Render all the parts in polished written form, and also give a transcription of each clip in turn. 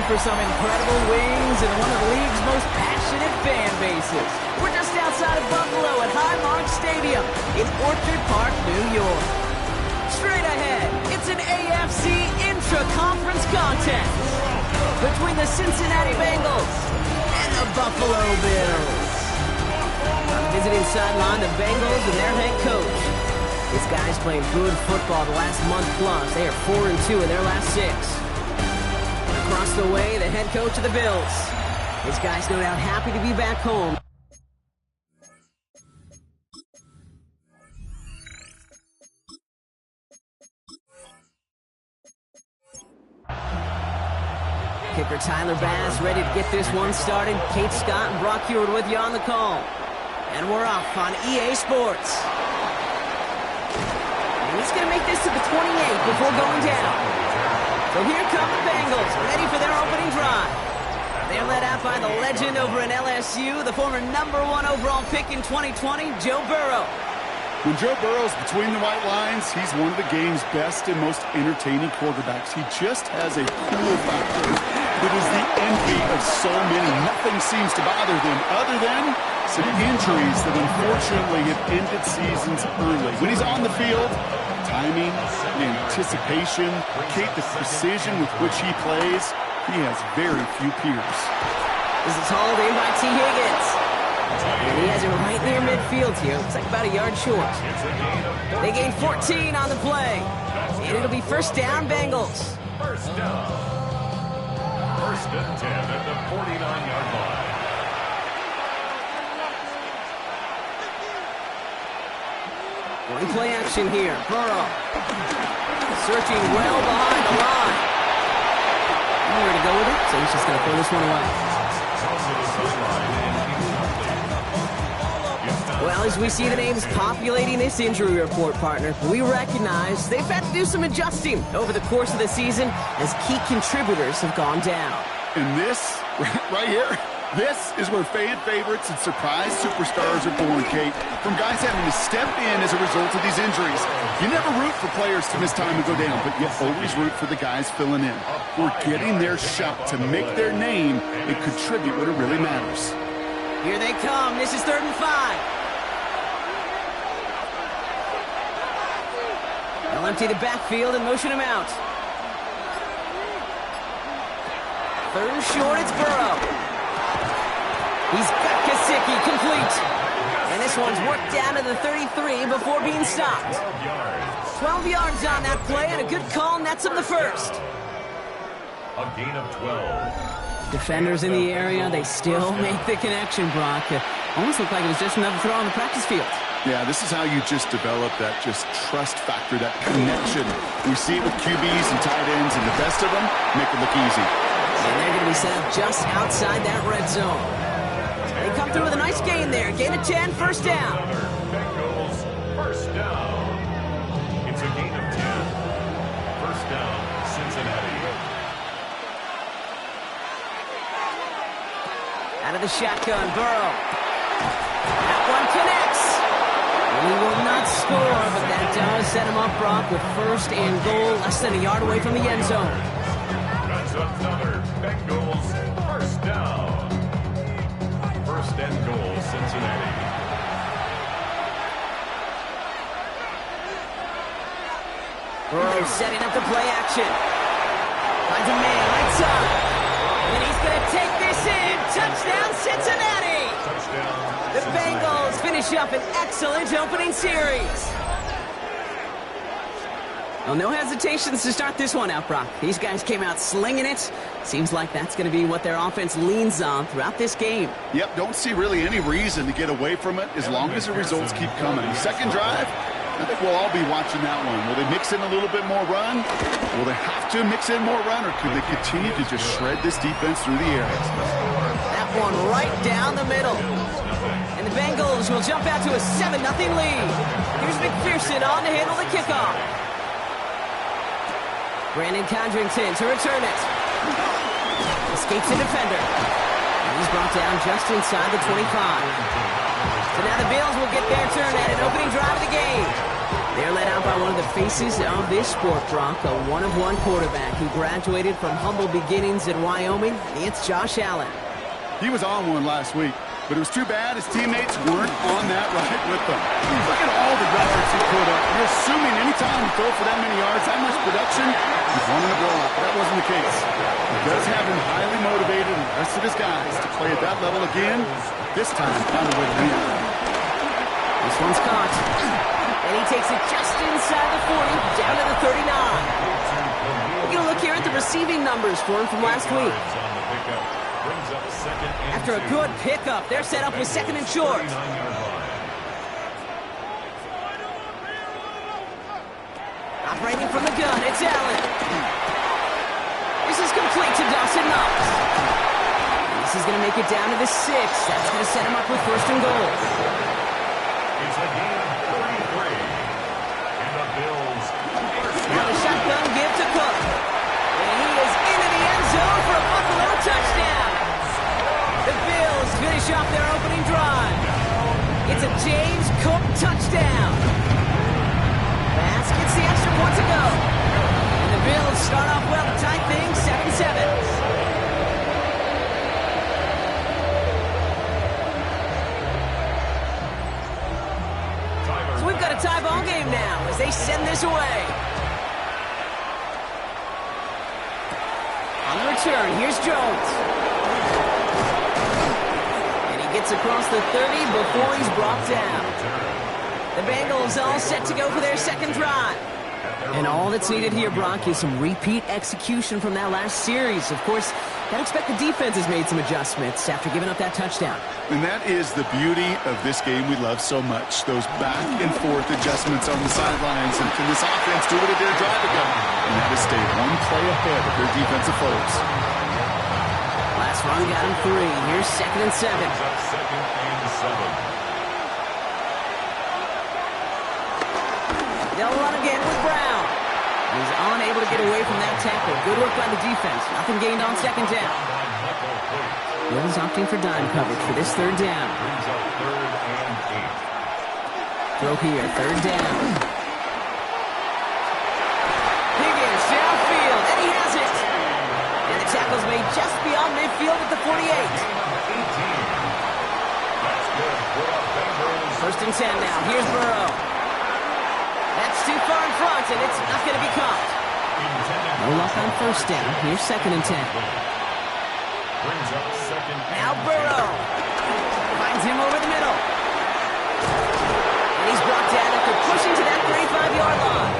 for some incredible wings and one of the league's most passionate fan bases. We're just outside of Buffalo at Highmark Stadium in Orchard Park, New York. Straight ahead, it's an AFC intra-conference contest between the Cincinnati Bengals and the Buffalo Bills. Visiting sideline, the Bengals and their head coach. These guys playing good football the last month plus. They are 4-2 in their last 6. Across the way, the head coach of the Bills. These guys no doubt happy to be back home. Kicker Tyler Bass ready to get this one started. Kate Scott and Brock Heward with you on the call. And we're off on EA Sports. And he's going to make this to the 28 before going down. So here come the Bengals, ready for their opening drive. They're led out by the legend over in LSU, the former #1 overall pick in 2020, Joe Burrow. When Joe Burrow's between the white lines, he's one of the game's best and most entertaining quarterbacks. He just has a cool factor that is the envy of so many. Nothing seems to bother them other than some injuries that unfortunately have ended seasons early. When he's on the field, timing, the anticipation, Kate, the precision with which he plays, he has very few peers. This is hauled in by T. Higgins. And he has it right near midfield here. Looks like about a yard short. They gain 14 on the play. And it'll be first down, Bengals. First down. First and 10 at the 49-yard line. One play action here. Burrow. Searching well behind the line. Nowhere to go with it, so he's just going to throw this one away. Well, as we see the names populating this injury report, partner, we recognize they've had to do some adjusting over the course of the season as key contributors have gone down. And this, right here, this is where fan favorites and surprise superstars are born, Kate. From guys having to step in as a result of these injuries. You never root for players to miss time and go down, but you always root for the guys filling in. Who are getting their shot to make their name and contribute when it really matters. Here they come. This is 3rd and 5. They'll empty the backfield and motion him out. 3rd and short, it's Burrow. He's got Gesicki complete. And this one's worked down to the 33 before being stopped. 12 yards on that play, and a good call nets him the first. A gain of 12. Defenders in the area, they still make the connection, Brock. Almost looked like it was just another throw on the practice field. Yeah, this is how you just develop that just trust factor, that connection. We see it with QBs and tight ends, and the best of them make it look easy. And they're going to be set up just outside that red zone. They come through with a nice gain there. Gain of 10, first down. Bengals, first down. It's a gain of 10. First down, Cincinnati. Out of the shotgun, Burrow. That one connects. He will not score, but that does set him up, Brock, with 1st and goal, less than a yard away from the end zone. That's another Bengals first down. 1st and goal, Cincinnati. Burrow setting up the play action. Finds a man right side. And he's going to take this in. Touchdown, Cincinnati! Touchdown. The Bengals finish up an excellent opening series. Well, no hesitations to start this one out, Brock. These guys came out slinging it. Seems like that's going to be what their offense leans on throughout this game. Yep, don't see really any reason to get away from it as long as the results keep coming. Second drive, I think we'll all be watching that one. Will they mix in a little bit more run? Will they have to mix in more run, or could they continue to just shred this defense through the air? That one right down the middle. And the Bengals will jump out to a 7-0 lead. Here's McPherson on to handle the kickoff. Brandon Condrington to return it. Escapes the defender. And he's brought down just inside the 25. So now the Bills will get their turn at an opening drive of the game. They're led out by one of the faces of this sport, Brock, a one-of-one quarterback. He graduated from humble beginnings in Wyoming. It's Josh Allen. He was on one last week, but it was too bad his teammates weren't on that ride with them. Look at all the yards he put up. You're assuming anytime you throw for that many yards, that much production, he's wanting to blow up. But that wasn't the case. He does have him highly motivated and the rest of his guys to play at that level again, this time on the way to win. This one's caught. And he takes it just inside the 40, down to the 39. We're going to look here at the receiving numbers for him from last week. After a good pickup, they're set up with second and short. Operating from the gun, it's Allen. This is complete to Dawson Knox. This is going to make it down to the 6. That's going to set him up with first and goal. It's a game of 33. And the Bills. Now the shotgun give to Cook. And he is into the end zone for a Buffalo touchdown. The Bills finish off their opening drive. It's a James Cook touchdown. Pass gets the extra point to go. And the Bills start off well to tie things 7-7. We've got a tie ball game now as they send this away. On the return, here's Jones. And he gets across the 30 before he's brought down. The Bengals all set to go for their second drive. And all that's needed here, Brock, is some repeat execution from that last series. Of course, I'd expect the defense has made some adjustments after giving up that touchdown. And that is the beauty of this game we love so much. Those back and forth adjustments on the sidelines. And can this offense do what it did a drive ago? And that is stay one play ahead of their defensive foes. Last run got him 3. Here's second and 7. Second and 7. They'll run again with Brown. He's unable to get away from that tackle. Good work by the defense. Nothing gained on second down. Bills opting for dime coverage for this third down. Throw here, third down. Higgins downfield, and he has it. And the tackle's made just beyond midfield at the 48. First and 10 now. Here's Burrow. That's too far in front, and it's not going to be caught. No luck on first down. Here's second and 10. Now Burrow finds him over the middle. And he's brought down after pushing to that 35-yard line.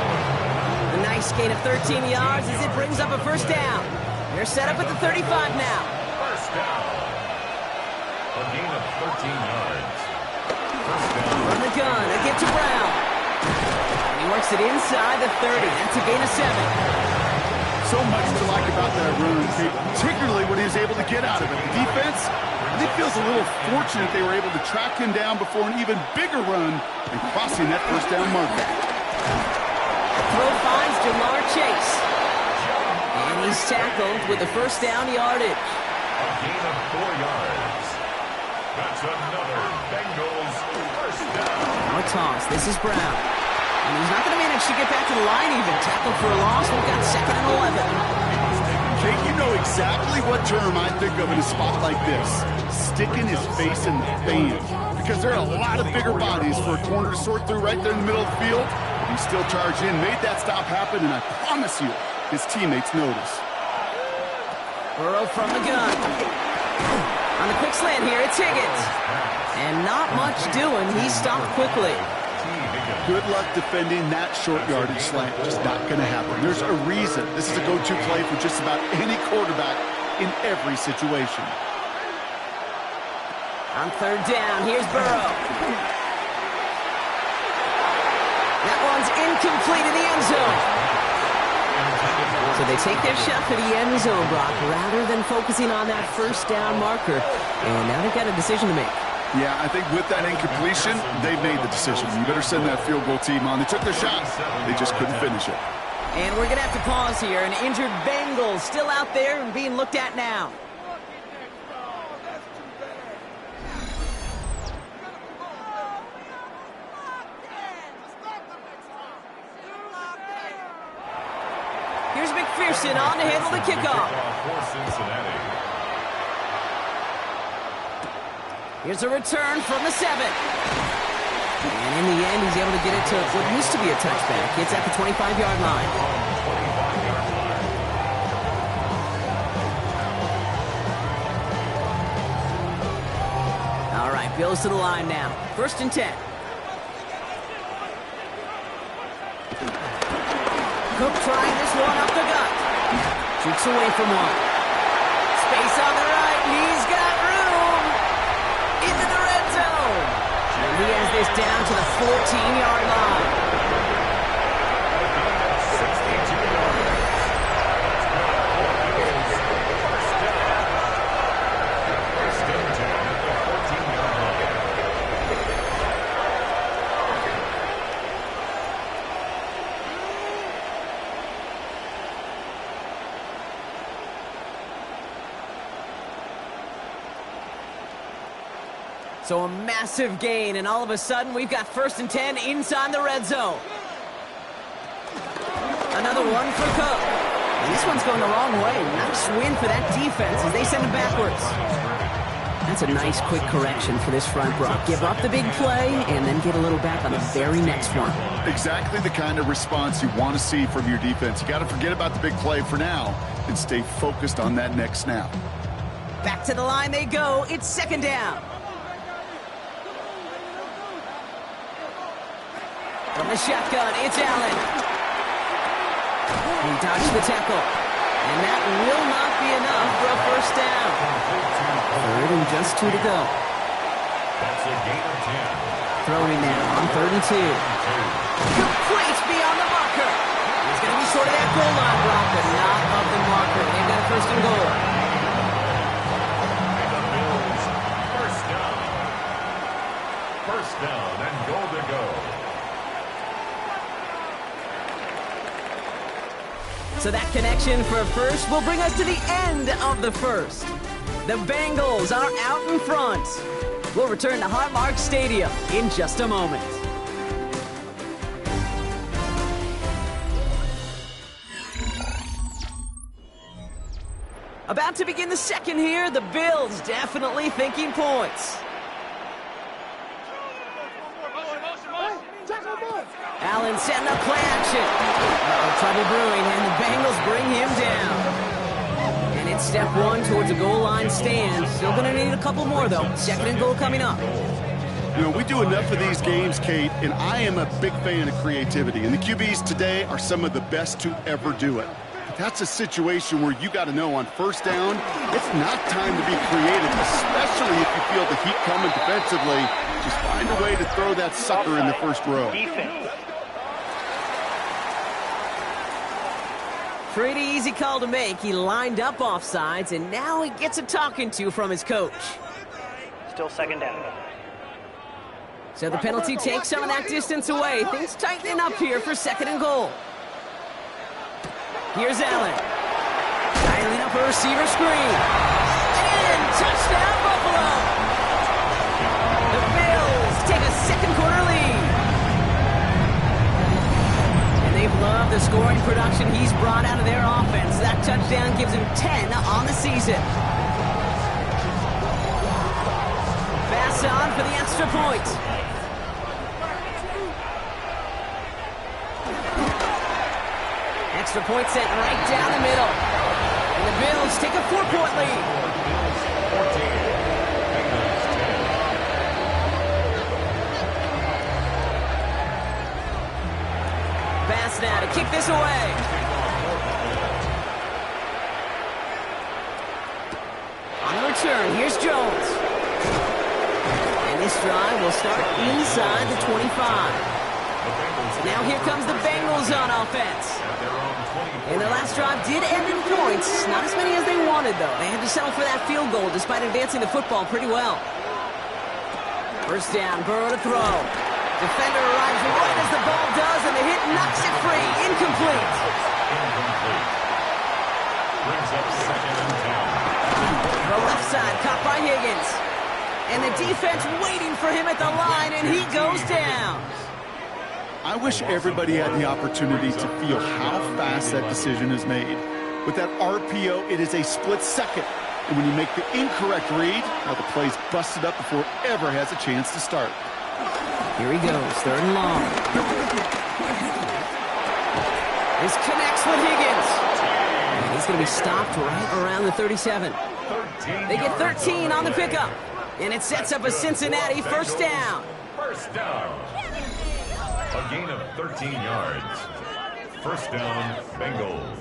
A nice gain of 13 yards as it brings up a first down. They're set up at the 35 now. First down. A gain of 13 yards. First down. From the gun, a give to Brown. And he works it inside the 30. That's a gain of 7. So much to like about that run, particularly what he was able to get out of it. The defense, I think, feels a little fortunate they were able to track him down before an even bigger run and crossing that first down marker. Throw finds Jamar Chase. And he's tackled with the first down yardage. A gain of 4 yards. That's another Bengals first down. Now a toss. This is Brown. And he's not going to manage to get back to the line even. Tackled for a loss. We've got second and 11. Jake, you know exactly what term I think of in a spot like this. Sticking his face in the fan. Because there are a lot of bigger bodies for a corner to sort through right there in the middle of the field. He still charged in, made that stop happen, and I promise you, his teammates notice. Burrow from the gun. On the quick slant here, it's Higgins. And not much doing. He stopped quickly. Good luck defending that short yardage slant. Just not going to happen. There's a reason. This is a go-to play for just about any quarterback in every situation. On third down, here's Burrow. That one's incomplete in the end zone. So they take their shot for the end zone, Brock, rather than focusing on that first down marker. And now they've got a decision to make. Yeah, I think with that incompletion, they've made the decision. You better send that field goal team on. They took their shot. They just couldn't finish it. And we're going to have to pause here. An injured Bengals still out there and being looked at now. Here's McPherson on to handle the kickoff. For Cincinnati. Here's a return from the 7. And in the end, he's able to get it to what used to be a touchback. It's at the 25-yard line. 25-yard line. All right, Bills to the line now. 1st and 10. Cook trying this one up the gut. Shoots away from one. Space on the right. He's got room. Into the red zone. And he has this down to the 14-yard line. 62 yards. First and 10 at the 14-yard line. So a massive gain, and all of a sudden, we've got 1st and 10 inside the red zone. Another one for Cook. And this one's going the wrong way. Nice win for that defense as they send him backwards. That's a nice, quick correction for this front row. Give up the big play, and then get a little back on the very next one. Exactly the kind of response you want to see from your defense. You got to forget about the big play for now and stay focused on that next snap. Back to the line they go. It's 2nd down. From the shotgun, it's Allen. He dodged the tackle. And that will not be enough for a 1st down. 3rd and just 2 to go. That's a gain of 10. Throwing now on 3rd and 2. Complete beyond the marker. He's going to be short of that goal line block, but not of the marker. They've got a 1st and goal. And the Bills, 1st down. 1st down and goal to go. So that connection for 1st will bring us to the end of the 1st. The Bengals are out in front. We'll return to Highmark Stadium in just a moment. About to begin the 2nd here. The Bills definitely thinking points. Allen setting up play action. Trouble brewing, and the Bengals bring him down. And it's step 1 towards a goal line stand. Still going to need a couple more, though. 2nd and goal coming up. You know, we do enough of these games, Kate, and I am a big fan of creativity. And the QBs today are some of the best to ever do it. But that's a situation where you got to know on 1st down, it's not time to be creative, especially if you feel the heat coming defensively. Just find a way to throw that sucker in the 1st row. Pretty easy call to make. He lined up offsides, and now he gets a talking to from his coach. Still 2nd down. So the penalty takes some of that distance away. Things tightening up here for 2nd and goal. Here's Allen. Dialing up a receiver screen. And touchdown, Buffalo! The Bills take a 2nd quarter lead. And they've loved the scoring production he's brought out of their offense. That touchdown gives him 10 on the season. Pass on for the extra point. Extra point sent right down the middle. And the Bills take a 4-point lead. Bills 14. Bengals 10. Bass now to kick this away. On the return, here's Jones. And this drive will start inside the 25. Now here comes the Bengals on offense. And the last drive did end in points. Not as many as they wanted, though. They had to settle for that field goal despite advancing the football pretty well. 1st down, Burrow to throw. Defender arrives right as the ball does, and the hit knocks it free. Incomplete. Brings up 2nd and 10. The left side caught by Higgins. And the defense waiting for him at the line, and he goes down. I wish everybody had the opportunity to feel how fast that decision is made. With that RPO, it is a split second. And when you make the incorrect read, well, the play's busted up before it ever has a chance to start. Here he goes, 3rd and long. This connects with Higgins. And he's going to be stopped right around the 37. They get 13 on the pickup. And it sets up a Cincinnati 1st down. 1st down. A gain of 13 yards. 1st down, Bengals.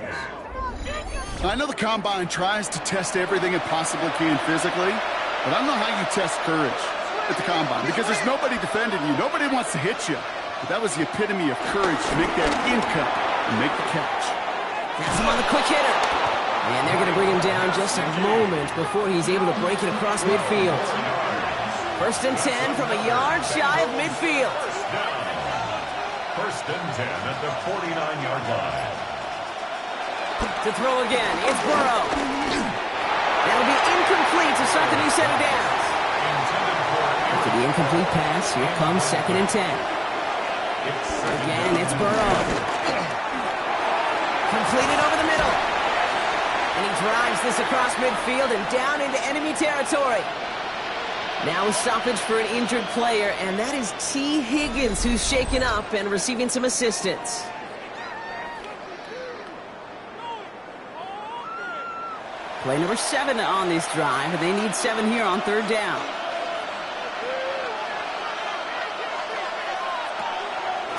I know the Combine tries to test everything it possibly can physically, but I don't know how you test courage at the Combine because there's nobody defending you. Nobody wants to hit you. But that was the epitome of courage to make that in cut and make the catch. That's him on the quick hitter. And they're going to bring him down just a moment before he's able to break it across midfield. 1st and 10 from a yard shy of midfield. 1st and 10 at the 49-yard line. To throw again, it's Burrow. That'll be incomplete to start the new set of downs. After the incomplete pass, here comes 2nd and 10. Again, it's Burrow. Completed over the middle. And he drives this across midfield and down into enemy territory. Now a stoppage for an injured player, and that is T. Higgins, who's shaken up and receiving some assistance. Play number 7 on this drive, and they need 7 here on 3rd down.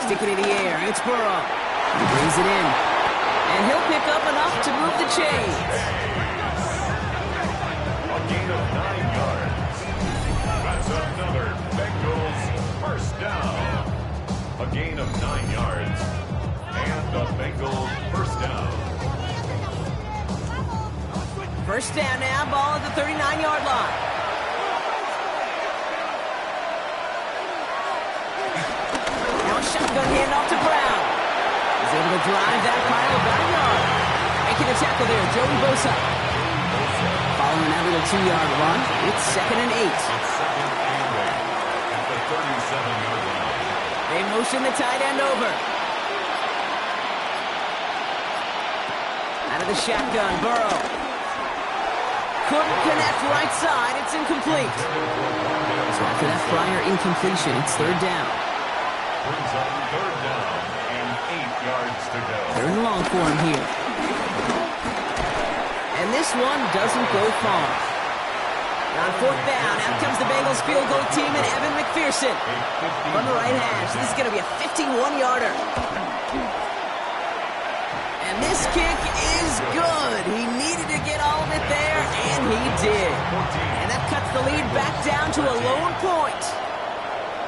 Stick it in the air, it's Burrow. He brings it in, and he'll pick up enough to move the chains. A gain of 9 yards. That's another Bengals 1st down. A gain of 9 yards. And the Bengals 1st down. 1st down now, ball at the 39-yard line. Now a shotgun handoff to Brown. He's able to drive that pile about a yard. Making the tackle there, Joey Bosa. Following that little 2-yard run, it's 2nd and 8. At the 37-yard line. They motion the tight end over. Out of the shotgun, Burrow. Couldn't connect right side. It's incomplete. So after that prior incompletion, it's 3rd down. Brings up 3rd down and 8 yards to go. 3rd and long for him here. And this one doesn't go far. On 4th down, out comes the Bengals field goal team and Evan McPherson. From the right hash, this is going to be a 51-yarder. And this kick is good. He needed to get all of it there, and he did. And that cuts the lead back down to a lone point.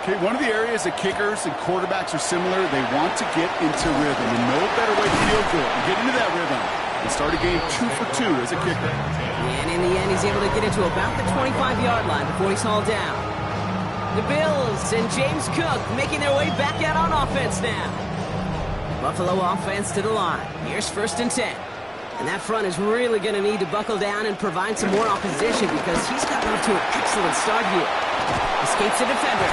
Okay, one of the areas that kickers and quarterbacks are similar, they want to get into rhythm. And no better way to feel good and get into that rhythm and start a game 2 for 2 as a kicker. And in the end, he's able to get it to about the 25-yard line before he's hauled down. The Bills and James Cook making their way back out on offense now. Buffalo offense to the line. Here's 1st and 10. And that front is really going to need to buckle down and provide some more opposition because he's gotten off to an excellent start here. Escapes the defender.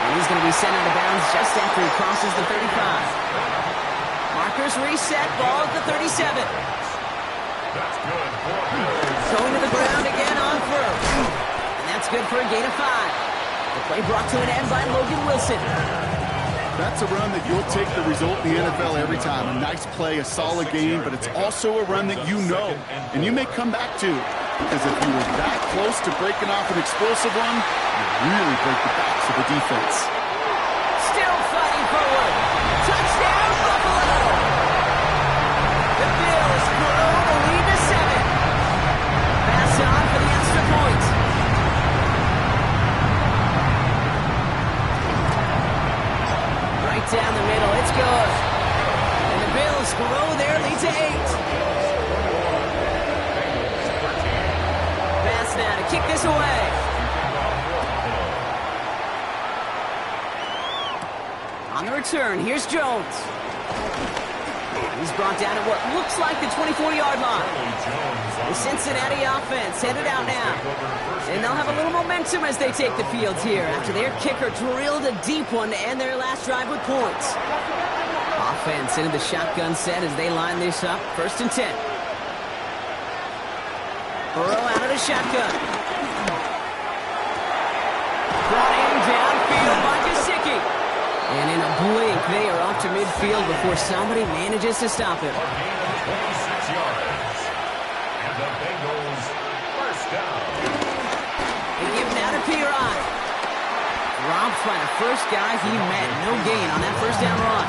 And he's going to be sent out of bounds just after he crosses the 35. Markers reset, ball at the 37. That's good for Bills. Going to the ground again on 1st. And that's good for a gain of 5. The play brought to an end by Logan Wilson. That's a run that you'll take the result in the NFL every time. A nice play, a solid game, but it's also a run that you know and you may come back to. Because if you were that close to breaking off an explosive one, you really break the backs of the defense. Still fighting forward. Touchdown, Buffalo! The Bills grow the lead to 7. Pass on for the extra point. Right down the middle, it's good. And the Bills grow their lead to 8. Pass now to kick this away. On the return, here's Jones. He's brought down at what looks like the 24-yard line. The Cincinnati offense headed out now. And they'll have a little momentum as they take the field here after their kicker drilled a deep one to end their last drive with points. Offense into the shotgun set as they line this up. 1st and 10. Burrow out of the shotgun. Brought in downfield by Gesicki. And in a blink, they are off to midfield before somebody manages to stop him. 26 yards. And the Bengals first down. They give now to Piron. Dropped by the first guy he met. No gain on that first down run.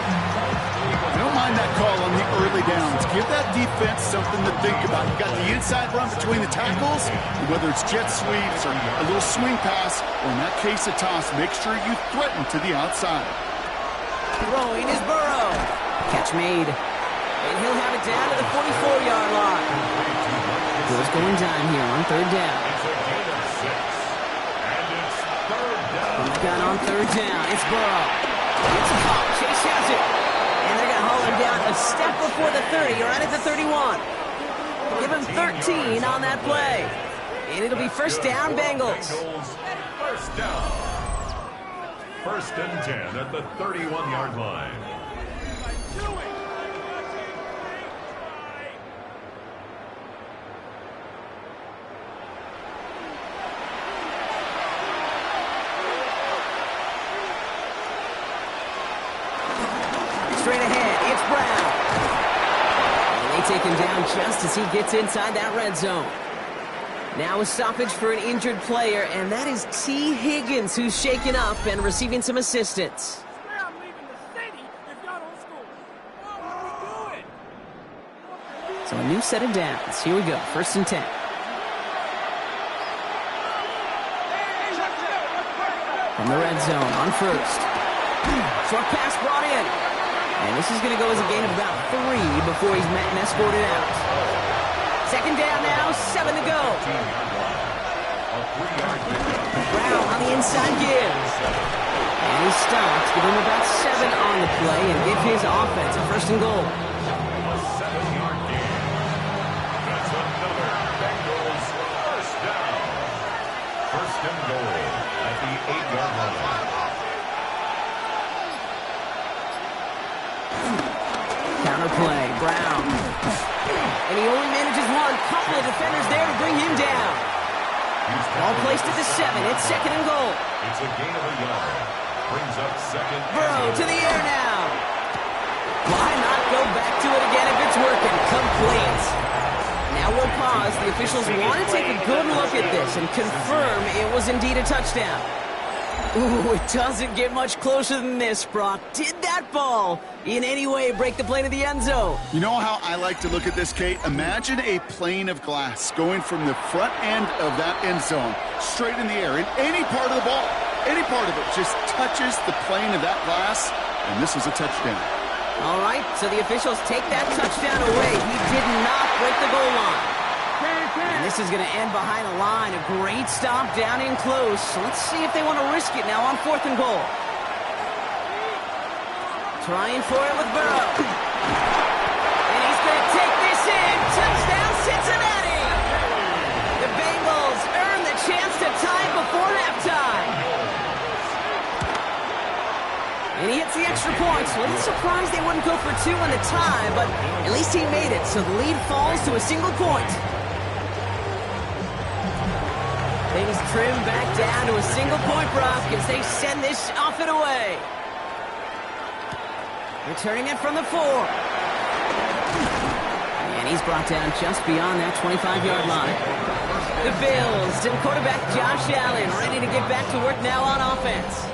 I don't mind that call on the early downs. Give that defense something to think about. You got the inside run between the tackles, and whether it's jet sweeps or a little swing pass, or in that case a toss, make sure you threaten to the outside. Throwing is Burrow. Catch made. And he'll have it down to the 44-yard line. Bills going down here on 3rd down. It's a gain of 6. And it's 3rd down. He's got on 3rd down. It's Burrow. It's a call. Chase has it. And they're going to haul him down a step before the 30, right at the 31. Give him 13 on that play. And it'll be 1st down, Bengals. First down. 1st and 10 at the 31-yard line. Straight ahead, it's Brown. And they take him down just as he gets inside that red zone. Now a stoppage for an injured player, and that is T. Higgins, who's shaken up and receiving some assistance. So a new set of downs. Here we go, 1st and 10. From the red zone on 1st. Short pass brought in. And this is going to go as a gain of about 3 before he's met and escorted out. 2nd down now, 7 to go. Brown on the inside gives. And he stops, give him about 7 on the play and give his offense a 1st and goal. A 7-yard gain. That's another Bengals first down. 1st and goal at the 8-yard line. Counterplay, Brown. And he only manages one. Couple of defenders there to bring him down. Ball placed at the 7. It's 2nd and goal. It's a gain of a yard. Brings up 2nd. Burrow to the air now. Why not go back to it again if it's working? Complete. Now we'll pause. The officials want to take a good look at this and confirm it was indeed a touchdown. Ooh, it doesn't get much closer than this, Brock. Did that ball in any way break the plane of the end zone? You know how I like to look at this, Kate? Imagine a plane of glass going from the front end of that end zone straight in the air. And any part of the ball, any part of it just touches the plane of that glass, and this is a touchdown. All right, so the officials take that touchdown away. He did not break the goal line. And this is going to end behind the line. A great stop down in close. So let's see if they want to risk it now on 4th and goal. Trying for it with Burrow. And he's going to take this in. Touchdown, Cincinnati! The Bengals earn the chance to tie it before halftime. And he hits the extra point. So a little surprised they wouldn't go for 2 on the tie, but at least he made it. So the lead falls to a single point. Things trim back down to a single point, Brock, as they send this off and away. Returning it from the 4. And he's brought down just beyond that 25-yard line. The Bills and quarterback Josh Allen ready to get back to work now on offense.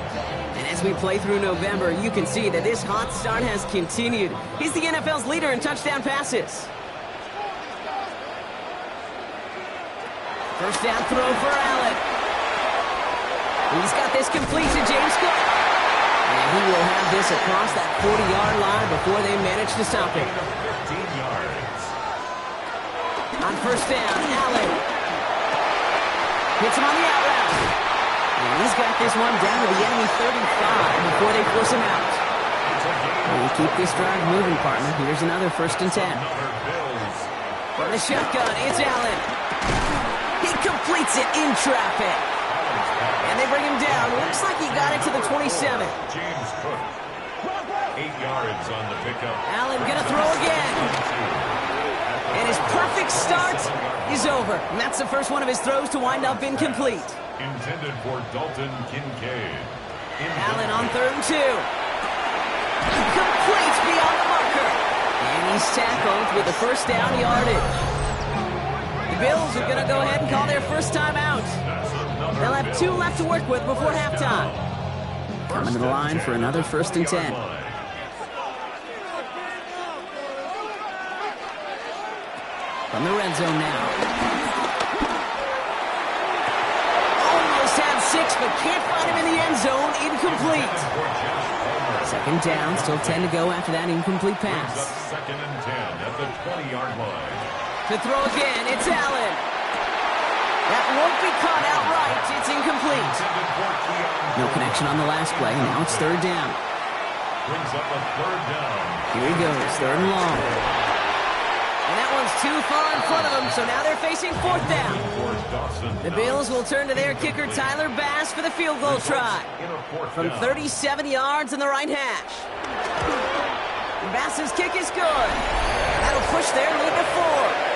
And as we play through November, you can see that this hot start has continued. He's the NFL's leader in touchdown passes. First down throw for Allen. He's got this complete to James Cook. And he will have this across that 40-yard line before they manage to stop him. 15 yards. On first down, Allen hits him on the out route. And he's got this one down to the enemy 35 before they force him out. Well, keep this drive moving, partner. Here's another 1st and 10. From the shotgun, it's Allen. He completes it in traffic. And they bring him down. Looks like he got it to the 27. James Cook. 8 yards on the pickup. Allen gonna throw again. And his perfect start is over. And that's the first one of his throws to wind up incomplete. Intended for Dalton Kincaid. Allen on 3rd and 2. Complete beyond the marker. And he's tackled with the 1st down yardage. The Bills are going to go ahead and call their 1st time out. They'll have 2 left to work with before halftime. Coming to the line for another 1st and 10. From the red zone now. Almost had 6, but can't find him in the end zone. Incomplete. 2nd down, still 10 to go after that incomplete pass. 2nd and 10 at the 20-yard line. To throw again, it's Allen. That won't be caught outright. It's incomplete. No connection on the last play. Now it's 3rd down. Brings up a 3rd down. Here he goes, 3rd and long. And that one's too far in front of them, so now they're facing 4th down. The Bills will turn to their kicker, Tyler Bass, for the field goal try. From 37 yards in the right hash. Bass's kick is good. That'll push their lead to 4.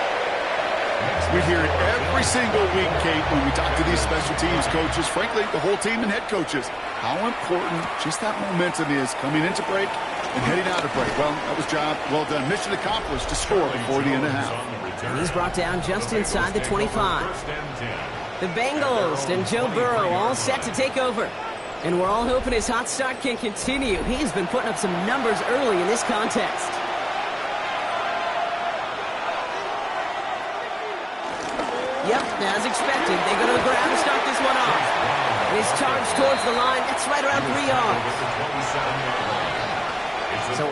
We hear it every single week, Kate, when we talk to these special teams coaches, frankly, the whole team and head coaches, how important just that momentum is coming into break and heading out of break. Well, that was job well done. Mission accomplished to score before the end of half. And he's brought down just inside the 25. The Bengals and Joe Burrow all set to take over. And we're all hoping his hot start can continue. He's been putting up some numbers early in this contest. Yep, as expected, they go to the ground to start this one off. And his charge towards the line, that's right around 3 yards. So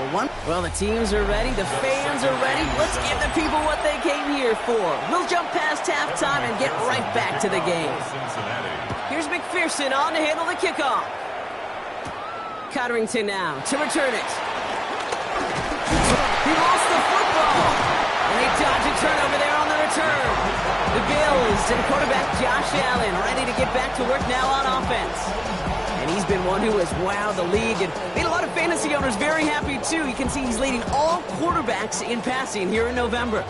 well, the teams are ready, the fans are ready. Let's give the people what they came here for. We'll jump past halftime and get right back to the game. Here's McPherson on to handle the kickoff. Cotterington now to return it. He lost the football. And they dodge a turnover there on the return. The Bills and quarterback Josh Allen ready to get back to work now on offense. And he's been one who has wowed the league and made a lot of fantasy owners very happy too. You can see he's leading all quarterbacks in passing here in November.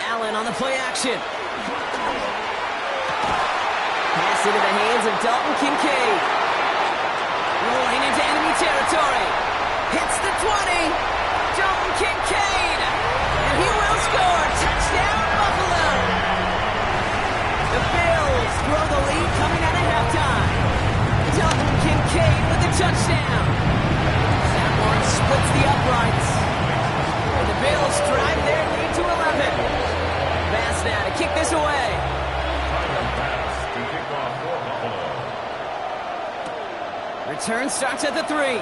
Allen on the play action. Pass into the hands of Dalton Kincaid. Rolling into enemy territory. Hits the 20. Dalton Kincaid. And he will score. Touchdown, Buffalo. The Bills throw the lead coming out of halftime. Dalton Kincaid with the touchdown. That one splits the uprights. And the Bills drive their lead to 11. Bass now to kick this away. Return starts at the 3.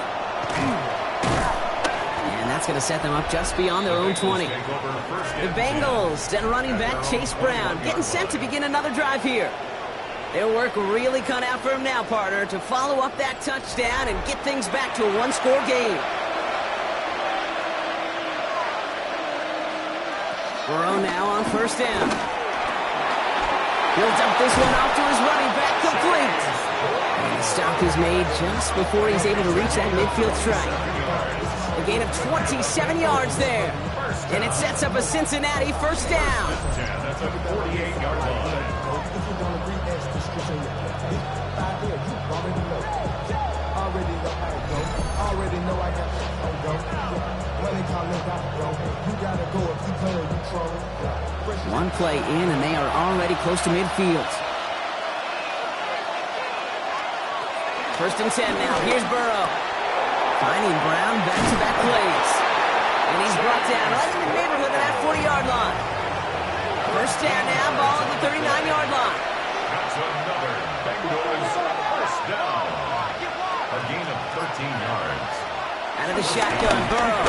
And that's going to set them up just beyond their own 20. The Bengals and running back Chase Brown getting set to begin another drive here. Their work really cut out for him now, partner, to follow up that touchdown and get things back to a one-score game. Burrow now on 1st down. He'll dump this one off to his running back, complete. And the stop is made just before he's able to reach that midfield strike. A gain of 27 yards there. And it sets up a Cincinnati 1st down. That's a 48-yard line. One play in, and they are already close to midfield. 1st and 10 now. Here's Burrow. Finding Brown back-to-back plays. And he's brought down right in the neighborhood of that 40-yard line. 1st down now, ball at the 39-yard line. That's another Bengals 1st down. A gain of 13 yards. Out of the shotgun, Burrow.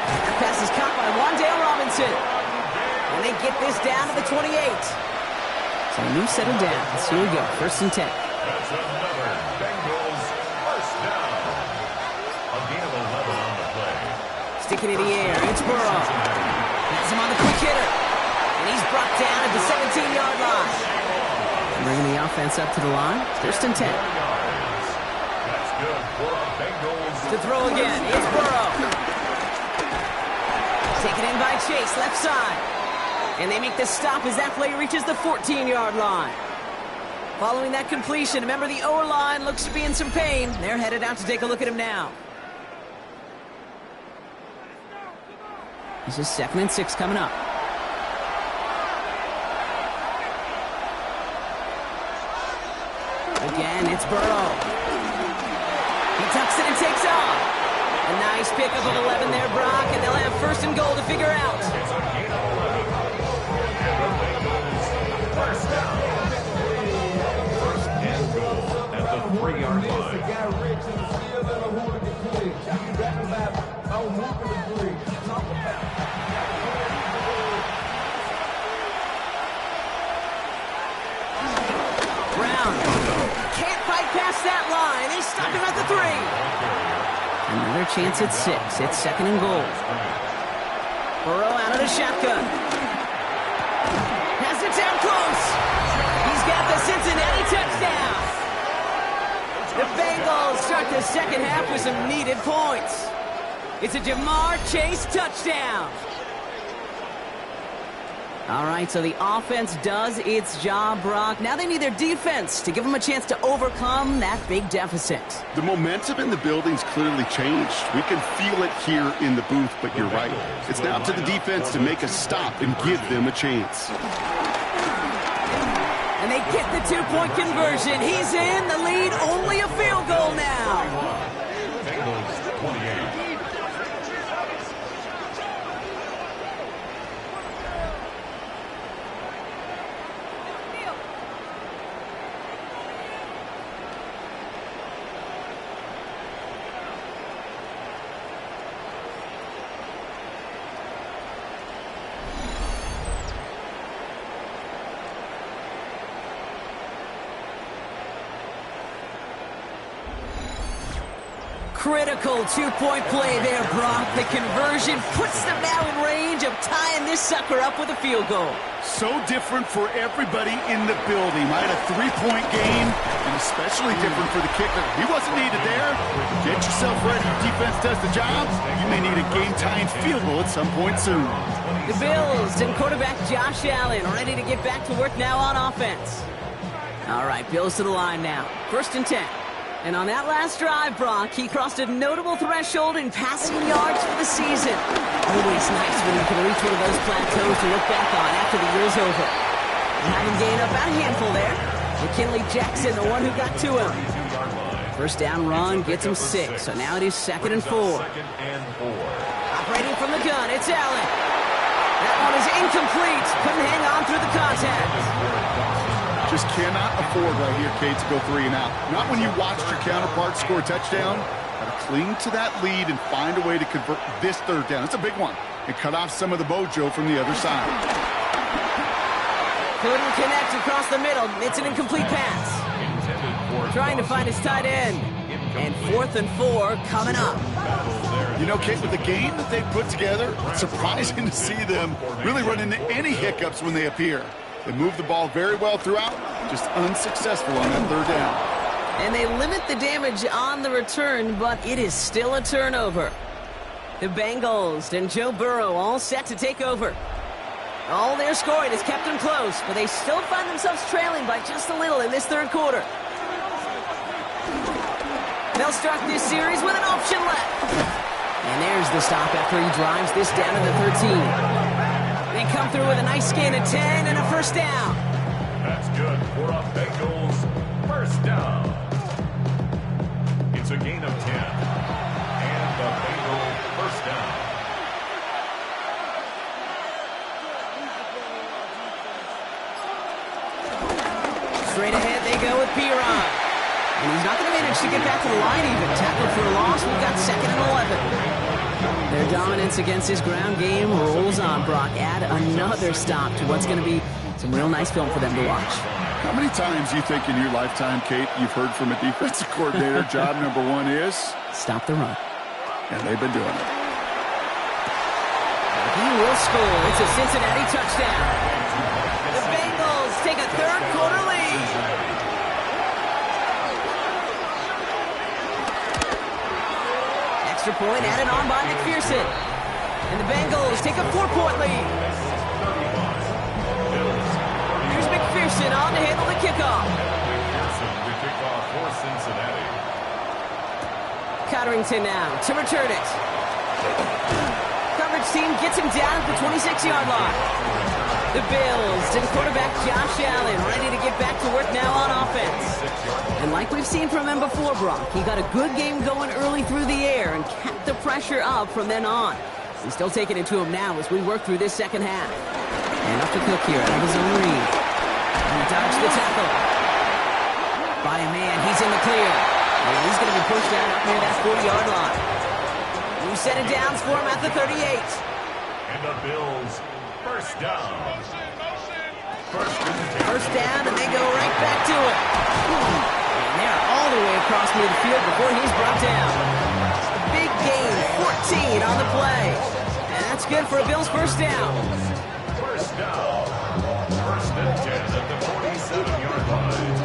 That pass is caught by Wan'Dale Robinson. And they get this down to the 28. So a new set of downs. Here we go, 1st and 10. That's another Bengals first down. A gain of 11 on the play. Sticking in the air, it's Burrow. Has him on the quick hitter. And he's brought down at the 17-yard line. Bringing the offense up to the line. First and 10. That's good for a Bengals. To throw again, it's Burrow. Taken in by Chase, left side. And they make the stop as that play reaches the 14-yard line. Following that completion, remember the O-line looks to be in some pain. They're headed out to take a look at him now. This is 2nd and 6 coming up. Again, it's Burrow. He tucks it and takes off. A nice pickup of 11 there, Brock, and they'll have 1st and goal to figure out. It's a gain of 11. And the Bengals first down. 1st and goal at the 3-yard line. Brown can't fight past that line. They stop him at the 3. Another chance at 6. It's 2nd and goal. Burrow out of the shotgun. Has it down close. He's got the Cincinnati touchdown. The Bengals start the 2nd half with some needed points. It's a Jamar Chase touchdown. All right, so the offense does its job, Brock. Now they need their defense to give them a chance to overcome that big deficit. The momentum in the building's clearly changed. We can feel it here in the booth, but you're right. It's now up to the defense to make a stop and give them a chance. And they get the 2-point conversion. He's in the lead, only a field goal now. Bengals 28. Critical 2-point play there, Brock. The conversion puts them now in range of tying this sucker up with a field goal. So different for everybody in the building. Might a 3-point game, and especially different for the kicker. He wasn't needed there. Get yourself ready. Defense does the job. You may need a game-tying field goal at some point soon. The Bills and quarterback Josh Allen ready to get back to work now on offense. All right, Bills to the line now. 1st and 10. And on that last drive, Brock, he crossed a notable threshold in passing yards for the season. Always nice when you can reach one of those plateaus to look back on after the year's over. And having gained up about a handful there, McKinley Jackson, the one who got to him. 1st down run gets him 6, so now it is 2nd and 4. Operating from the gun, it's Allen. That one is incomplete. Couldn't hang on through the contact. Just cannot afford right here, Kate, to go 3 and out. Not when you watched your counterpart score a touchdown. Got to cling to that lead and find a way to convert this 3rd down. It's a big one. And cut off some of the mojo from the other side. Couldn't connect across the middle. It's an incomplete pass. Trying to find his tight end. And 4th and 4 coming up. You know, Kate, with the game that they put together, it's surprising to see them really run into any hiccups when they appear. They move the ball very well throughout, just unsuccessful on that 3rd down. And they limit the damage on the return, but it is still a turnover. The Bengals and Joe Burrow all set to take over. All their scoring has kept them close, but they still find themselves trailing by just a little in this 3rd quarter. They'll start this series with an option left. And there's the stop after he drives this down to the 13. They come through with a nice gain of 10 and a 1st down. That's good for a Bengals 1st down. It's a gain of 10. And the Bengals 1st down. Straight ahead they go with Piron. And he's not going to manage to get back to the line even. Tackled for a loss. We've got 2nd and 11. Their dominance against his ground game rolls on, Brock. Add another stop to what's going to be some real nice film for them to watch. How many times do you think in your lifetime, Kate, you've heard from a defensive coordinator, job number one is? Stop the run. And they've been doing it. He will score. It's a Cincinnati touchdown. The Bengals take a third-quarter lead. Extra point added on by McPherson. And the Bengals take a 4-point lead. Here's McPherson on to handle the kickoff. McPherson to kick off for Cincinnati. Cotterington now to return it. Coverage team gets him down at the 26-yard line. The Bills to the quarterback Josh Allen, ready to get back to work now on offense. And like we've seen from him before, Brock, he got a good game going early through the air and kept the pressure up from then on. He's still taking it to him now as we work through this second half. And up to Cook here out of his own read. And he dodged the tackle. By a man, he's in the clear. And he's going to be pushed down up near that 40-yard line. New set of downs for him at the 38. And the Bills, first down. First down, and they go right back to it. And they're all the way across midfield before he's brought down. Big gain, 14 on the play. And that's good for a Bills first down. First down. First and 10 at the 47-yard line.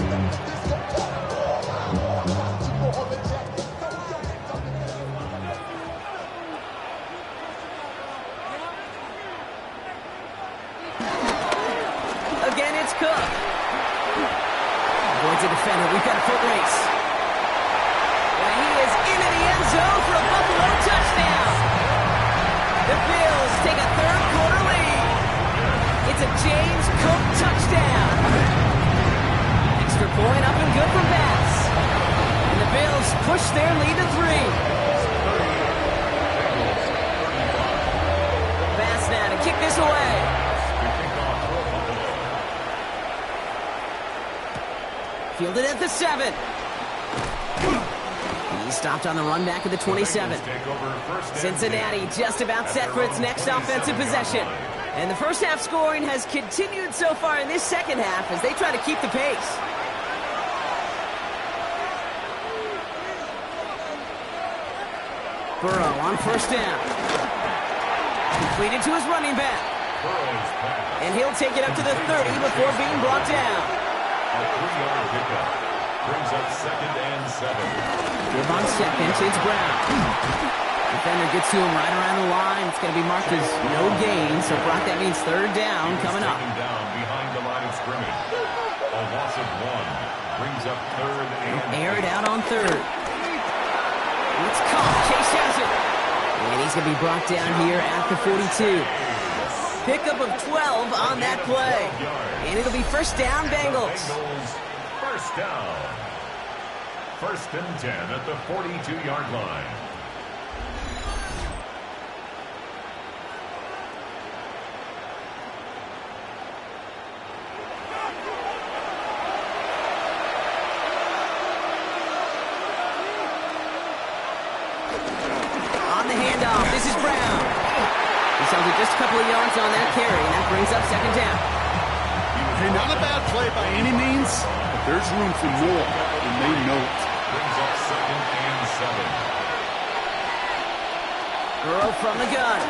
Again, it's Cook. Avoids a defender. We've got a foot race. And he is into the end zone for a Buffalo touchdown. The Bills take a third-quarter lead. It's a James Cook touchdown. Extra point up and good for Bass. And the Bills push their lead to 3. Bass now to kick this away. Fielded at the 7. He stopped on the run back at the 27. Cincinnati just about set for its next offensive possession. And the first half scoring has continued so far in this second half as they try to keep the pace. Burrow on first down. Completed to his running back. And he'll take it up to the 30 before being brought down. A 3-yard pickup brings up second and 7. Give on second, it's Brown. Defender gets to him right around the line. It's going to be marked as no gain, so Brock, that means third down coming up. Down behind the line of scrimmage. A loss of 1 brings up third and air it out on third. It's caught. Chase has it. And he's going to be brought down here at the 42. Pickup of 12 on that play. And it'll be first down, Bengals. First down. First and 10 at the 42-yard line. On the handoff, this is Brown. He's held it just a couple of yards on that carry, and that brings up second down. Hey, not a bad play by any means, but there's room for more, and they know it. Brings up second and 7. Burrow from the gun.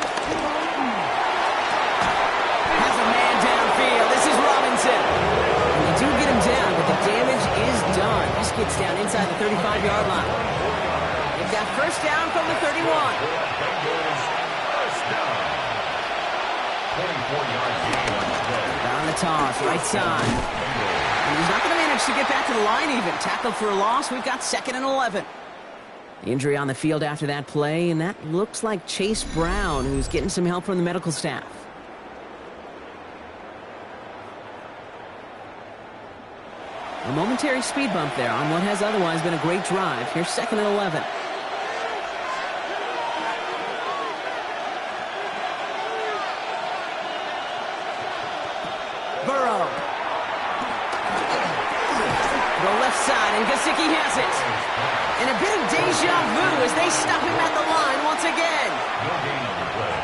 Has a man downfield. This is Robinson. And they do get him down, but the damage is done. This gets down inside the 35-yard line. They've got first down from the 31. First down. 24-yard gain on the play. On the toss, right side. And he's not going to manage to get back to the line even. Tackled for a loss. We've got second and 11. Injury on the field after that play, and that looks like Chase Brown, who's getting some help from the medical staff. A momentary speed bump there on what has otherwise been a great drive. Here's second and 11. Burrow. The left side, and Gesicki has it. And a bit of deja vu as they stop him at the line once again. No gain on the play.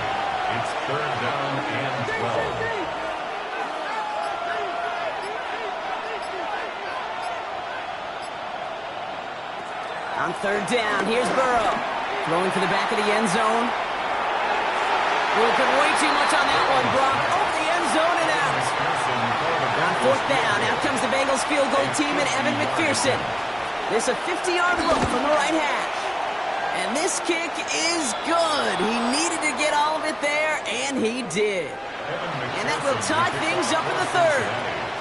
It's third down and 12. third down. Here's Burrow. Throwing for the back of the end zone. Looking way too much on that one, Brock. Over the end zone and out. On fourth down, out comes the Bengals field goal team and Evan McPherson. This a 50-yard look from the right hash. And this kick is good. He needed to get all of it there, and he did. And that will tie things up in the third.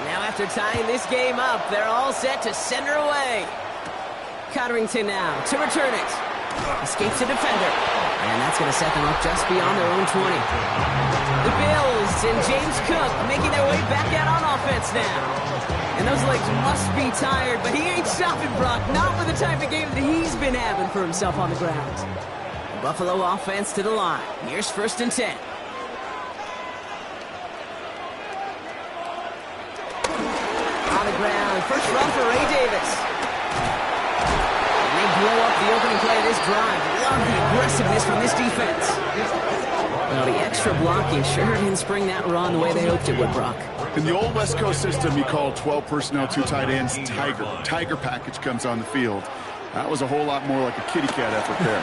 Now after tying this game up, they're all set to send her away. Cotterington now to return it. Escapes a defender. And that's going to set them up just beyond their own 20. The Bills and James Cook making their way back out on offense now. And those legs must be tired, but he ain't stopping, Brock. Not with the type of game that he's been having for himself on the ground. The Buffalo offense to the line. Here's 1st and 10. On the ground, first run for Ray Davis. And they blow up the opening play of this drive. Love the aggressiveness from this defense. Well, the extra blocking sure didn't spring that run the way they hoped it would, Brock. In the old West Coast system, you call 12 personnel, 2 tight ends, Tiger. Tiger package comes on the field. That was a whole lot more like a kitty cat effort there.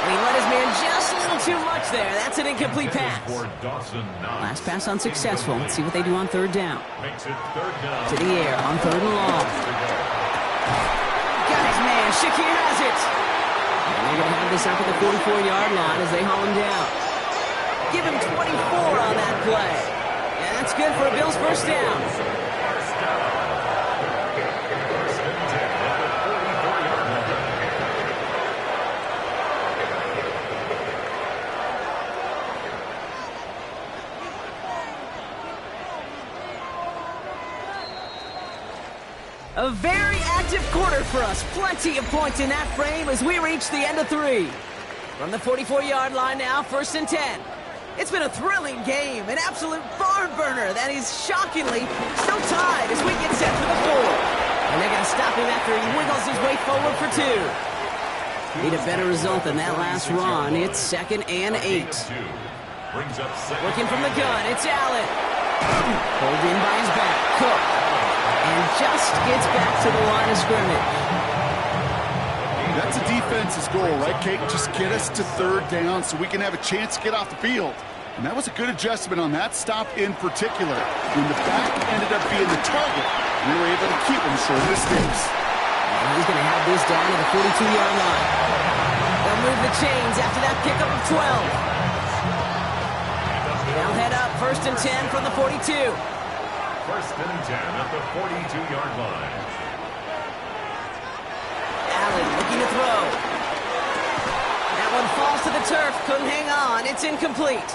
He let his man just a little too much there. That's an incomplete pass. Last pass unsuccessful. Let's see what they do on third down. To the air on 3rd and long. Got his man. Shakir has it. And they're going to have this up at the 44-yard line as they haul him down. Give him 24 on that play. And that's good for a Bills first down. A very active quarter for us. Plenty of points in that frame as we reach the end of 3. From the 44-yard line now, 1st and 10. It's been a thrilling game, an absolute barn burner that is shockingly still tied as we get set for the 4th. And they're going to stop him after he wiggles his way forward for 2. Need a better result than that last run. It's 2nd and 8. Working from the gun, it's Allen. Pulled in by his back, Cook. And just gets back to the line of scrimmage. That's a defense's goal, right, Kate? Just get us to 3rd down so we can have a chance to get off the field. And that was a good adjustment on that stop in particular. When the back ended up being the target, we were able to keep him short of mistakes. And he's going to have this down to the 42-yard line. They'll move the chains after that pickup of 12. They'll head up 1st and 10 from the 42. 1st and 10 at the 42-yard line. Allen looking to throw. That one falls to the turf. Couldn't hang on. It's incomplete.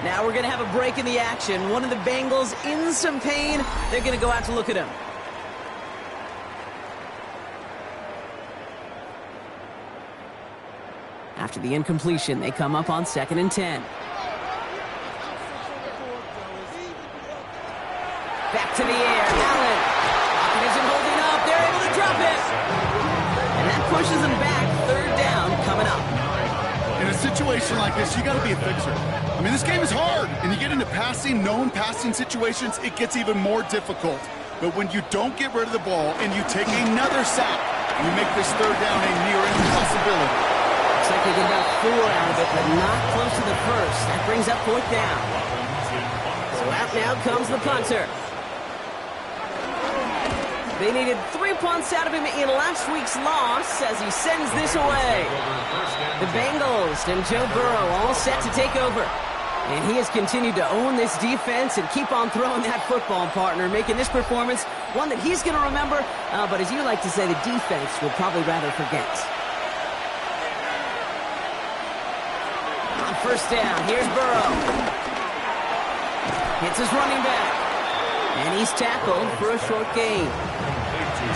Now we're going to have a break in the action. One of the Bengals in some pain. They're going to go out to look at him. After the incompletion, they come up on 2nd and 10. Back to the air, Allen. Lockett isn't holding up. They're able to drop it. And that pushes them back. 3rd down coming up. In a situation like this, you got to be a fixer. I mean, this game is hard. And you get into known passing situations, it gets even more difficult. But when you don't get rid of the ball and you take another sack, you make this 3rd down a near impossibility. Looks like they got 4 out of it, but not close to the 1st. That brings up 4th down. So out now comes the punter. They needed 3 punts out of him in last week's loss as he sends this away. The Bengals and Joe Burrow all set to take over. And he has continued to own this defense and keep on throwing that football, partner, making this performance one that he's going to remember, but as you like to say, the defense will probably rather forget. On 1st down, here's Burrow. Hits his running back. And he's tackled for a short gain.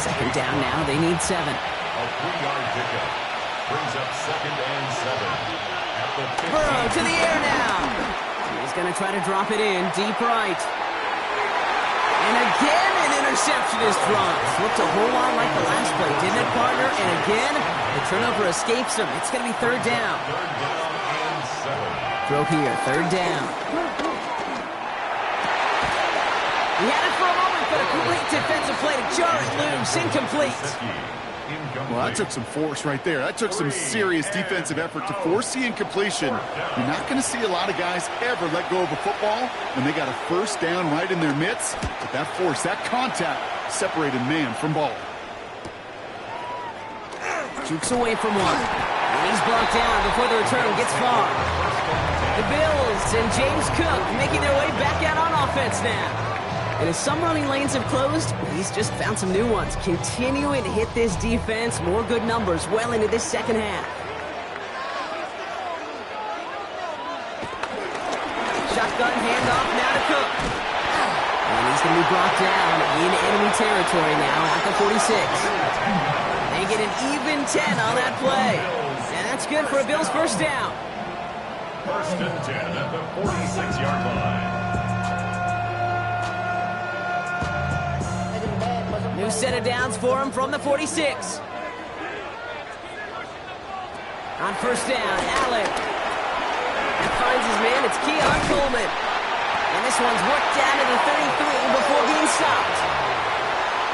2nd down now, they need 7. A 3-yard pickup brings up 2nd and 7. Burrow to the air now. He's going to try to drop it in, deep right. And again, an interception is dropped. Looked a whole lot like the last play, didn't it, partner? And again, the turnover escapes him. It's going to be 3rd down. 3rd down and 7. Throw here, 3rd down. He had it for a moment but a complete defensive play to jar it loose. Incomplete. Well, that took some force right there. That took some serious defensive effort to force the incompletion. You're not going to see a lot of guys ever let go of a football when they got a first down right in their midst. But that force, that contact, separated man from ball. Jukes away from one. And he's blocked down before the return gets far. The Bills and James Cook making their way back out on offense now. And as some running lanes have closed, he's just found some new ones. Continuing to hit this defense, more good numbers well into this second half. Shotgun handoff now to Cook. And he's going to be brought down in enemy territory now at the 46. They get an even 10 on that play. And that's good for a Bills first down. First and 10 at the 46-yard line. New set of downs for him from the 46. On first down, Allen. And finds his man, it's Keon Coleman. And this one's worked down to the 33 before being stopped.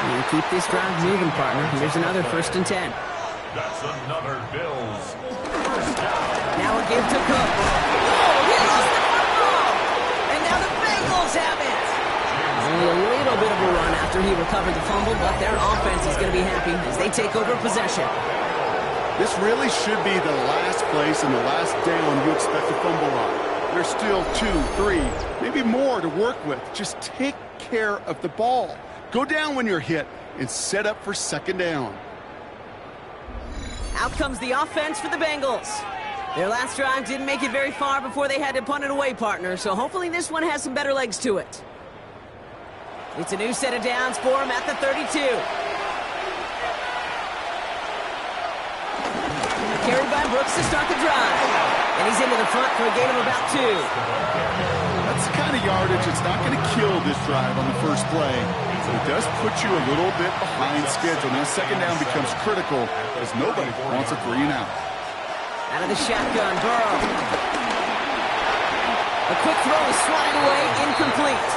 You keep this drive moving, partner. Here's another first and 10. That's another Bills first down. Now a give to Cook. Oh, he lost the football! And now the Bengals have it! Only a little bit of a run after he recovered the fumble, but their offense is going to be happy as they take over possession. This really should be the last place and the last down you expect to fumble on. There's still 2, 3, maybe more to work with. Just take care of the ball. Go down when you're hit and set up for second down. Out comes the offense for the Bengals. Their last drive didn't make it very far before they had to punt it away, partner, so hopefully this one has some better legs to it. It's a new set of downs for him at the 32. Carried by Brooks to start the drive. And he's into the front for a gain of about 2. That's the kind of yardage that's not going to kill this drive on the first play. So it does put you a little bit behind schedule. Now second down becomes critical as nobody wants a 3 and out. Out of the shotgun, Burrow. A quick throw is swatted away, incomplete.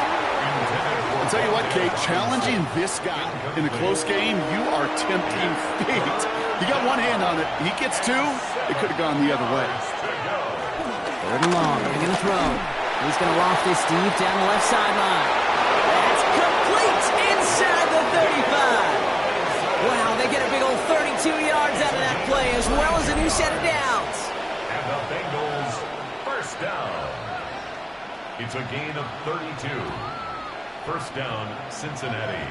I'll tell you what, Kate, challenging this guy in a close game, you are tempting fate. He got one hand on it. He gets 2. It could have gone the other way. Third and long. They're going to throw. He's going to loft this deep down the left sideline. That's complete inside the 35. Wow, they get a big old 32 yards out of that play as well as a new set of downs. And the Bengals first down. It's a gain of 32. First down, Cincinnati.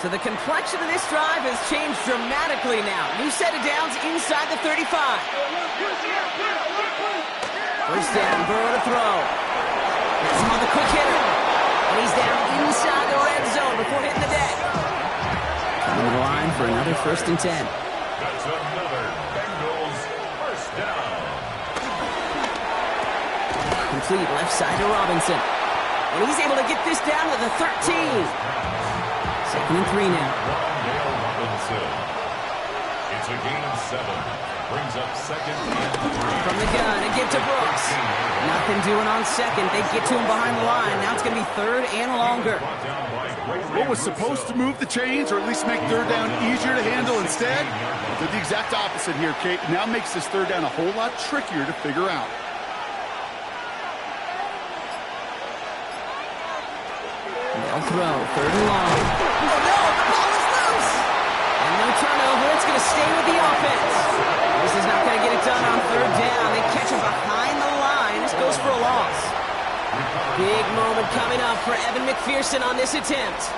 So the complexion of this drive has changed dramatically now. New set of downs inside the 35. First down, Burrow to throw. That's on the quick hitter. And he's down inside the red zone before hitting the deck. Coming to the line for another first and 10. That's another Bengals first down. Complete left side to Robinson. And he's able to get this down to the 13. Second and 3 now. Robinson. It's a gain of 7. Brings up second and 3. From the gun, and give to Brooks. Nothing doing on second. They get to him behind the line. Now it's going to be third and longer. What was supposed to move the chains or at least make third down easier to handle instead? Did the exact opposite here, Kate. Now makes this third down a whole lot trickier to figure out. They'll throw. Third and long. Oh, no! The ball is loose! And no turnover. It's going to stay with the offense. This is not going to get it done on third down. They catch him behind the line. This goes for a loss. Big moment coming up for Evan McPherson on this attempt.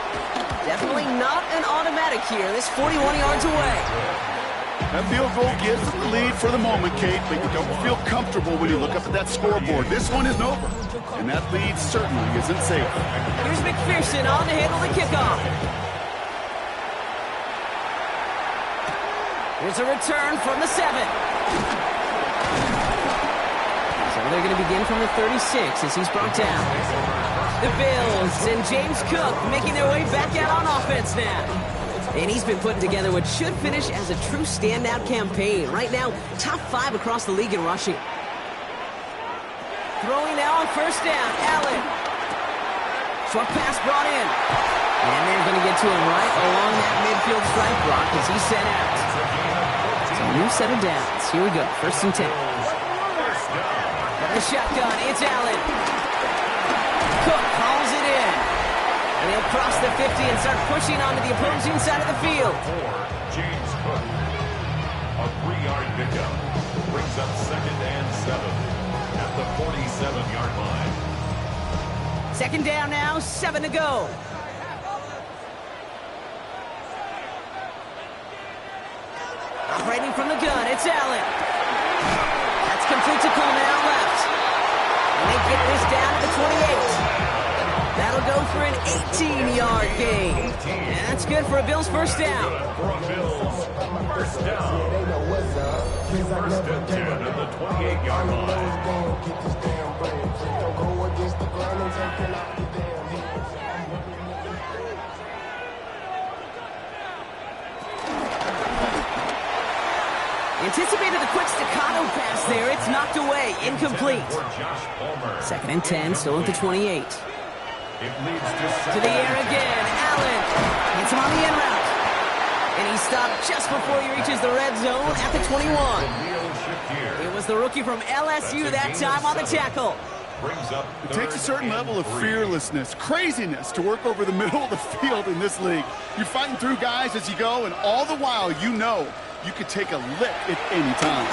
Definitely not an automatic here. This 41 yards away. That field goal gives the lead for the moment, Kate, but you don't feel comfortable when you look up at that scoreboard. This one isn't over, and that lead certainly isn't safe. Here's McPherson on to handle the kickoff. Here's a return from the 7. So they're going to begin from the 36 as he's brought down. The Bills and James Cook making their way back out on offense now. And he's been putting together what should finish as a true standout campaign. Right now, top 5 across the league in rushing. Throwing now on first down, Allen. Short pass brought in. And they're going to get to him right along that midfield stripe block as he's sent out. So a new set of downs. Here we go, 1st and 10. The shotgun, it's Allen. Cook calls it in. And he'll cross the 50 and start pushing onto the opposing side of the field. James Cook. A 3-yard pickup. Brings up 2nd and 7 at the 47-yard line. 2nd down now, 7 to go. Operating from the gun, it's Allen. That's complete to Coleman out left. And they get this down to the 28. That'll go for an 18-yard gain. And that's good for a Bills first down. For a Bills first down. 1st and 10 at the 28-yard line. Anticipated the quick staccato pass there. It's knocked away. Incomplete. 2nd and 10, still at the 28. To the air again. Allen hits him on the end route. And he stopped just before he reaches the red zone at the 21. It was the rookie from LSU that time on the tackle. It takes a certain level of fearlessness, craziness to work over the middle of the field in this league. You're fighting through guys as you go, and all the while you know you could take a lick at any time.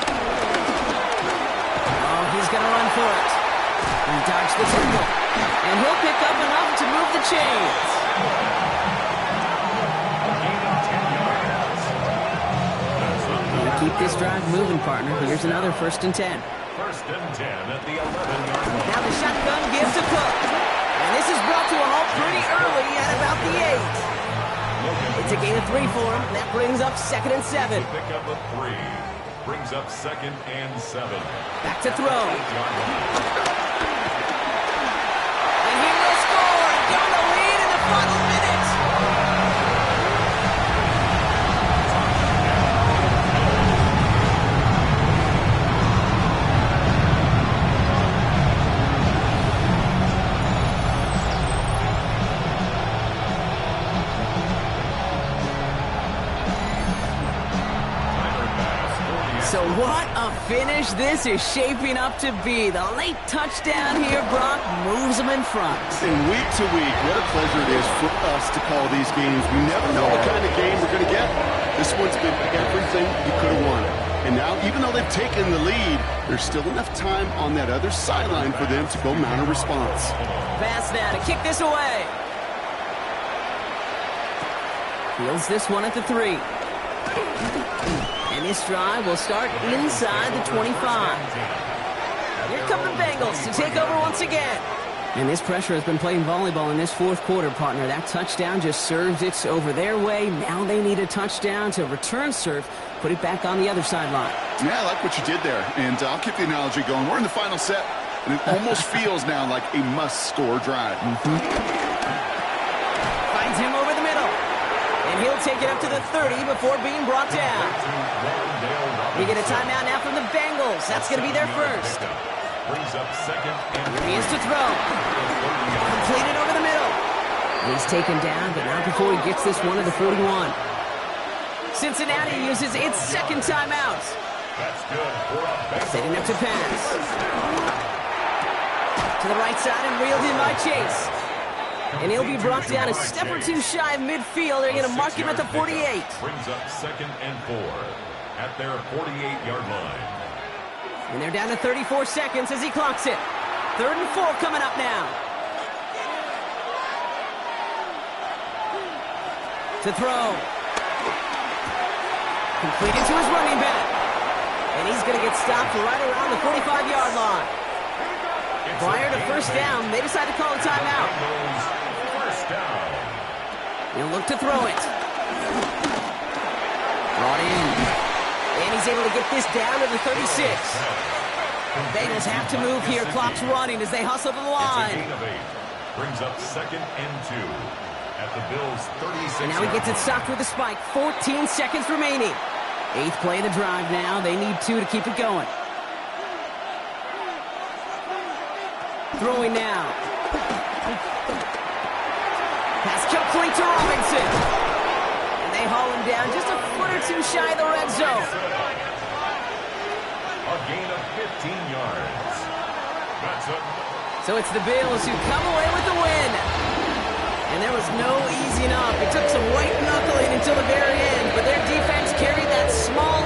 Oh, he's going to run for it. He dodged the tackle. And he'll pick up enough to move the chains. Keep this drive moving, partner. Here's another 1st and 10. 1st and 10 at the 11-yard line. Now the shotgun gives to Cook. And this is brought to a halt pretty early at about the 8. It's a gain of 3 for him. That brings up 2nd and 7. Pick up a 3. Brings up 2nd and 7. Back to throw. And he will score. Give him the lead in the final minutes. So what a finish this is shaping up to be. The late touchdown here, Brock, moves them in front. And week to week, what a pleasure it is for us to call these games. We never know what kind of game we're going to get. This one's been everything you could have won. And now, even though they've taken the lead, there's still enough time on that other sideline for them to go mount a response. Pass now to kick this away. Fields this one at the 3. And this drive will start inside the 25. Here come the Bengals to take over once again. And this pressure has been playing volleyball in this 4th quarter, partner. That touchdown just served it over their way. Now they need a touchdown to return serve, put it back on the other sideline. Yeah, I like what you did there. And I'll keep the analogy going. We're in the final set, and it almost feels now like a must-score drive. Finds him over the middle. And he'll take it up to the 30 before being brought down. We get a timeout now from the Bengals. That's going to be their first. Brings up 2nd and Here he is to throw. Completed over the middle. He's taken down, but not before he gets this one to the 41. Cincinnati uses its 2nd timeout. That's good for a Bengals. Setting up to pass. To the right side and reeled in by Chase. And he'll be brought down a step or 2 shy of midfield. They're going to mark him at the 48. Brings up 2nd and 4 at their 48-yard line. And they're down to 34 seconds as he clocks it. 3rd and 4 coming up now. To throw. Completed to his running back. And he's going to get stopped right around the 45-yard line. Prior to first down, they decide to call a timeout. First down. He'll look to throw it. Brought in. And he's able to get this down to the 36. Bengals have to move here. Clock's running as they hustle to the line. It's a gain of 8. Brings up 2nd and 2. at the Bills' 36. And now he gets it stopped with a spike. 14 seconds remaining. 8th play of the drive now. They need 2 to keep it going. Throwing now. Pass complete to Robinson. And they haul him down just a foot or 2 shy of the red zone. A gain of 15 yards. That's it. So it's the Bills who come away with the win. And there was no easing up. It took some white knuckling until the very end, but their defense carried that small